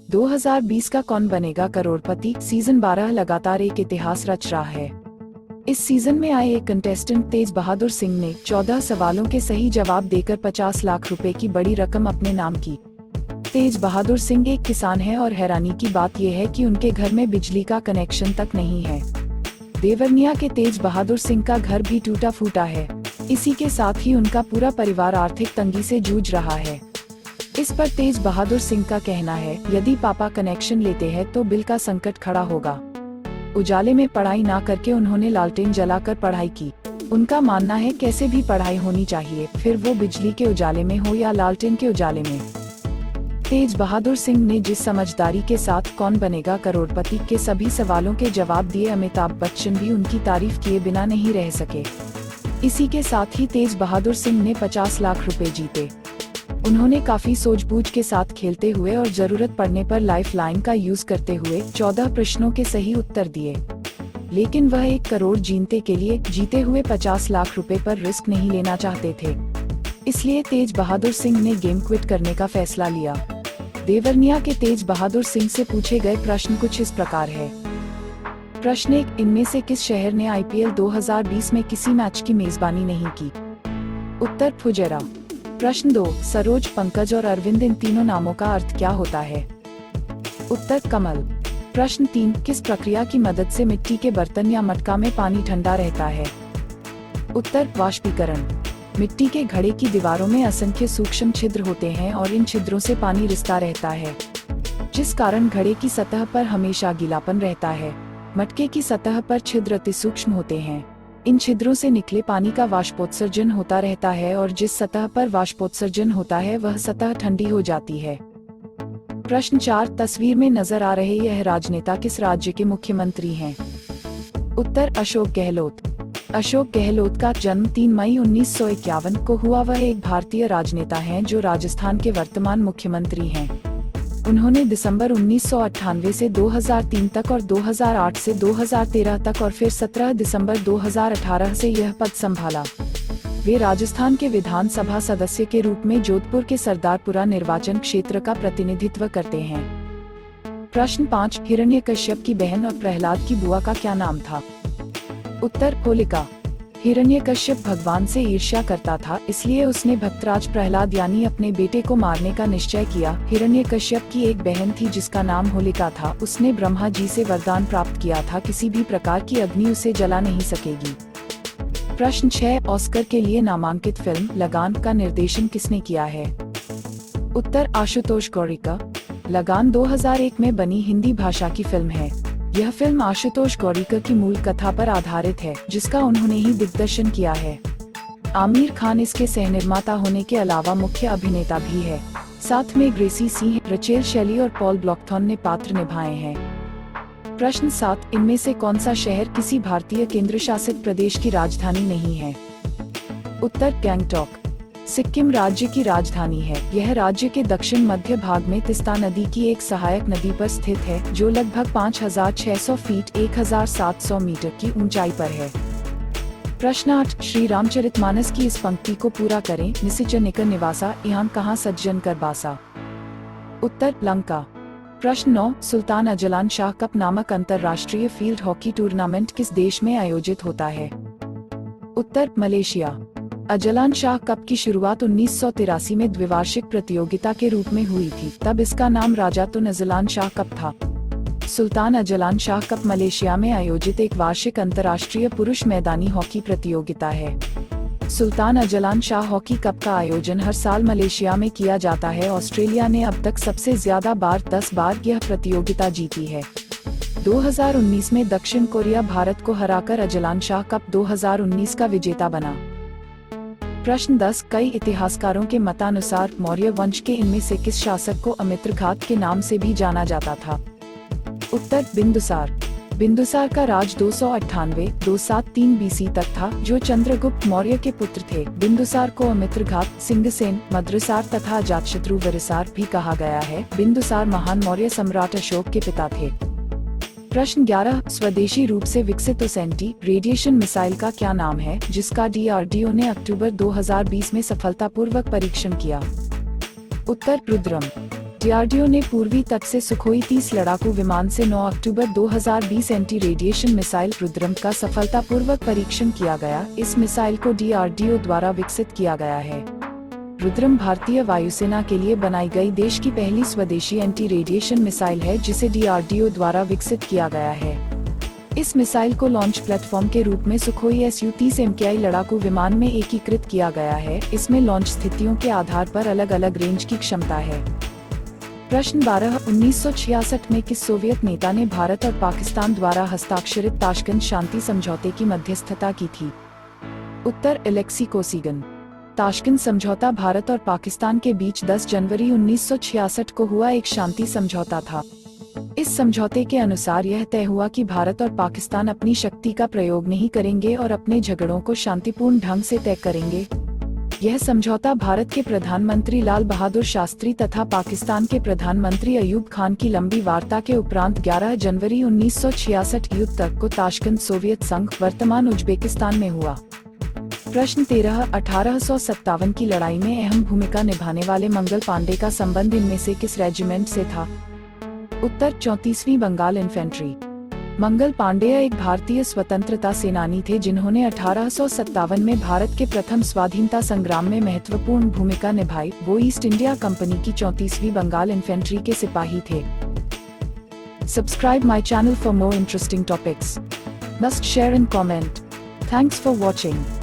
2020 का कौन बनेगा करोड़पति सीजन 12 लगातार एक इतिहास रच रहा है। इस सीजन में आए एक कंटेस्टेंट तेज बहादुर सिंह ने 14 सवालों के सही जवाब देकर 50 लाख रुपए की बड़ी रकम अपने नाम की। तेज बहादुर सिंह एक किसान है और हैरानी की बात यह है कि उनके घर में बिजली का कनेक्शन तक नहीं है। देवरनिया के तेज बहादुर सिंह का घर भी टूटा फूटा है। इसी के साथ ही उनका पूरा परिवार आर्थिक तंगी से जूझ रहा है। इस पर तेज बहादुर सिंह का कहना है, यदि पापा कनेक्शन लेते हैं तो बिल का संकट खड़ा होगा। उजाले में पढ़ाई ना करके उन्होंने लालटेन जलाकर पढ़ाई की। उनका मानना है कैसे भी पढ़ाई होनी चाहिए, फिर वो बिजली के उजाले में हो या लालटेन के उजाले में। तेज बहादुर सिंह ने जिस समझदारी के साथ कौन बनेगा करोड़पति के सभी सवालों के जवाब दिए, अमिताभ बच्चन भी उनकी तारीफ किए बिना नहीं रह सके। इसी के साथ ही तेज बहादुर सिंह ने 50 लाख रुपए जीते। उन्होंने काफी सूझबूझ के साथ खेलते हुए और जरूरत पड़ने पर लाइफ लाइन का यूज करते हुए 14 प्रश्नों के सही उत्तर दिए। लेकिन वह 1 करोड़ जीते हुए 50 लाख रुपए पर रिस्क नहीं लेना चाहते थे। इसलिए तेज बहादुर सिंह ने गेम क्विट करने का फैसला लिया। देवरनिया के तेज बहादुर सिंह से पूछे गए प्रश्न कुछ इस प्रकार है। प्रश्न 1, इनमें से किस शहर ने IPL 2020 में किसी मैच की मेजबानी नहीं की? उत्तर फुजेरा। प्रश्न 2, सरोज, पंकज और अरविंद इन तीनों नामों का अर्थ क्या होता है? उत्तर कमल। प्रश्न 3, किस प्रक्रिया की मदद से मिट्टी के बर्तन या मटका में पानी ठंडा रहता है? उत्तर वाष्पीकरण। मिट्टी के घड़े की दीवारों में असंख्य सूक्ष्म छिद्र होते हैं और इन छिद्रों से पानी रिसता रहता है, जिस कारण घड़े की सतह पर हमेशा गीलापन रहता है। मटके की सतह पर छिद्र अति सूक्ष्म होते हैं। इन छिद्रों से निकले पानी का वाष्पोत्सर्जन होता रहता है और जिस सतह पर वाष्पोत्सर्जन होता है वह सतह ठंडी हो जाती है। प्रश्न 4, तस्वीर में नजर आ रहे यह राजनेता किस राज्य के मुख्यमंत्री हैं? उत्तर अशोक गहलोत। अशोक गहलोत का जन्म 3 मई 1951 को हुआ। वह एक भारतीय राजनेता हैं जो राजस्थान के वर्तमान मुख्यमंत्री हैं। उन्होंने दिसंबर 1998 से 2003 तक और 2008 से 2013 तक और फिर 17 दिसंबर 2018 से यह पद संभाला। वे राजस्थान के विधानसभा सदस्य के रूप में जोधपुर के सरदारपुरा निर्वाचन क्षेत्र का प्रतिनिधित्व करते हैं। प्रश्न 5, हिरण्यकश्यप की बहन और प्रहलाद की बुआ का क्या नाम था? उत्तर होलिका। हिरण्यकश्यप भगवान से ईर्ष्या करता था, इसलिए उसने भक्तराज प्रहलाद यानी अपने बेटे को मारने का निश्चय किया। हिरण्यकश्यप की एक बहन थी जिसका नाम होलिका था। उसने ब्रह्मा जी से वरदान प्राप्त किया था, किसी भी प्रकार की अग्नि उसे जला नहीं सकेगी। प्रश्न 6, ऑस्कर के लिए नामांकित फिल्म लगान का निर्देशन किसने किया है? उत्तर आशुतोष गौरिकर। लगान 2001 में बनी हिंदी भाषा की फिल्म है। यह फिल्म आशुतोष गौरिकर की मूल कथा पर आधारित है, जिसका उन्होंने ही दिग्दर्शन किया है। आमिर खान इसके सहनिर्माता होने के अलावा मुख्य अभिनेता भी है। साथ में ग्रेसी सिंह, रचेल शैली और पॉल ब्लॉकथॉर्न ने पात्र निभाए हैं। प्रश्न 7, इनमें से कौन सा शहर किसी भारतीय केंद्र शासित प्रदेश की राजधानी नहीं है? उत्तर गैंगटॉक। सिक्किम राज्य की राजधानी है। यह राज्य के दक्षिण मध्य भाग में तीस्ता नदी की एक सहायक नदी पर स्थित है, जो लगभग 5600 फीट 1700 मीटर की ऊंचाई पर है। प्रश्न 8, श्री रामचरितमानस की इस पंक्ति को पूरा करें। निसिचर निकर निवासा, यहाँ कहाँ सज्जन कर बासा? उत्तर लंका। प्रश्न 9, सुल्तान अजलान शाह कप नामक अंतर्राष्ट्रीय फील्ड हॉकी टूर्नामेंट किस देश में आयोजित होता है? उत्तर मलेशिया। अजलान शाह कप की शुरुआत 1983 में द्विवार्षिक प्रतियोगिता के रूप में हुई थी। तब इसका नाम राजातुन अजलान शाह कप था। Sultan Azlan Shah cup Malaysia में आयोजित एक वार्षिक अंतर्राष्ट्रीय पुरुष मैदानी हॉकी प्रतियोगिता है। Sultan Azlan Shah hockey cup का आयोजन हर साल मलेशिया में किया जाता है। ऑस्ट्रेलिया ने अब तक सबसे ज्यादा बार 10 बार यह प्रतियोगिता जीती है। 2019 में दक्षिण कोरिया भारत को हराकर अजलान शाह कप 2019 का विजेता बना। प्रश्न 10, कई इतिहासकारों के मतानुसार मौर्य वंश के इनमें से किस शासक को अमित्रघात के नाम से भी जाना जाता था? उत्तर बिंदुसार। बिंदुसार का राज 298-273 BC तक था, जो चंद्रगुप्त मौर्य के पुत्र थे। बिंदुसार को अमित्रघात, सिंघसेन, मद्रसार तथा अजातशत्रु वरसार भी कहा गया है। बिंदुसार महान मौर्य सम्राट अशोक के पिता थे। प्रश्न 11, स्वदेशी रूप से विकसित उस एंटी रेडिएशन मिसाइल का क्या नाम है, जिसका DRDO ने अक्टूबर 2020 में सफलतापूर्वक परीक्षण किया? उत्तर रुद्रम। डीआरडीओ ने पूर्वी तट से सुखोई 30 लड़ाकू विमान से 9 अक्टूबर 2020 एंटी रेडिएशन मिसाइल रुद्रम का सफलतापूर्वक परीक्षण किया गया। इस मिसाइल को डीआरडीओ द्वारा विकसित किया गया है। रुद्रम भारतीय वायुसेना के लिए बनाई गई देश की पहली स्वदेशी एंटी रेडिएशन मिसाइल है, जिसे डीआरडीओ द्वारा विकसित किया गया है। इस मिसाइल को लॉन्च प्लेटफॉर्म के रूप में सुखोई Su-30 MKI लड़ाकू विमान में एकीकृत किया गया है। इसमें लॉन्च स्थितियों के आधार पर अलग अलग रेंज की क्षमता है। प्रश्न 12। 1966 में किस सोवियत नेता ने भारत और पाकिस्तान द्वारा हस्ताक्षरित ताशकंद शांति समझौते की मध्यस्थता की थी? उत्तर एलेक्सी कोसिगिन। ताशकंद समझौता भारत और पाकिस्तान के बीच 10 जनवरी 1966 को हुआ एक शांति समझौता था। इस समझौते के अनुसार यह तय हुआ कि भारत और पाकिस्तान अपनी शक्ति का प्रयोग नहीं करेंगे और अपने झगड़ों को शांतिपूर्ण ढंग से तय करेंगे। यह समझौता भारत के प्रधानमंत्री लाल बहादुर शास्त्री तथा पाकिस्तान के प्रधानमंत्री अयूब खान की लंबी वार्ता के उपरांत 11 जनवरी 1966 युद्ध तक को ताशकंद सोवियत संघ वर्तमान उज्बेकिस्तान में हुआ। प्रश्न 13। 1857 की लड़ाई में अहम भूमिका निभाने वाले मंगल पांडे का संबंध इनमें से किस रेजिमेंट से था? उत्तर 34वीं बंगाल इन्फेंट्री। मंगल पांडेय एक भारतीय स्वतंत्रता सेनानी थे जिन्होंने 1857 में भारत के प्रथम स्वाधीनता संग्राम में महत्वपूर्ण भूमिका निभाई। वो ईस्ट इंडिया कंपनी की 34वीं बंगाल इन्फेंट्री के सिपाही थे। Subscribe my channel for more interesting topics. Must share and comment. Thanks for watching.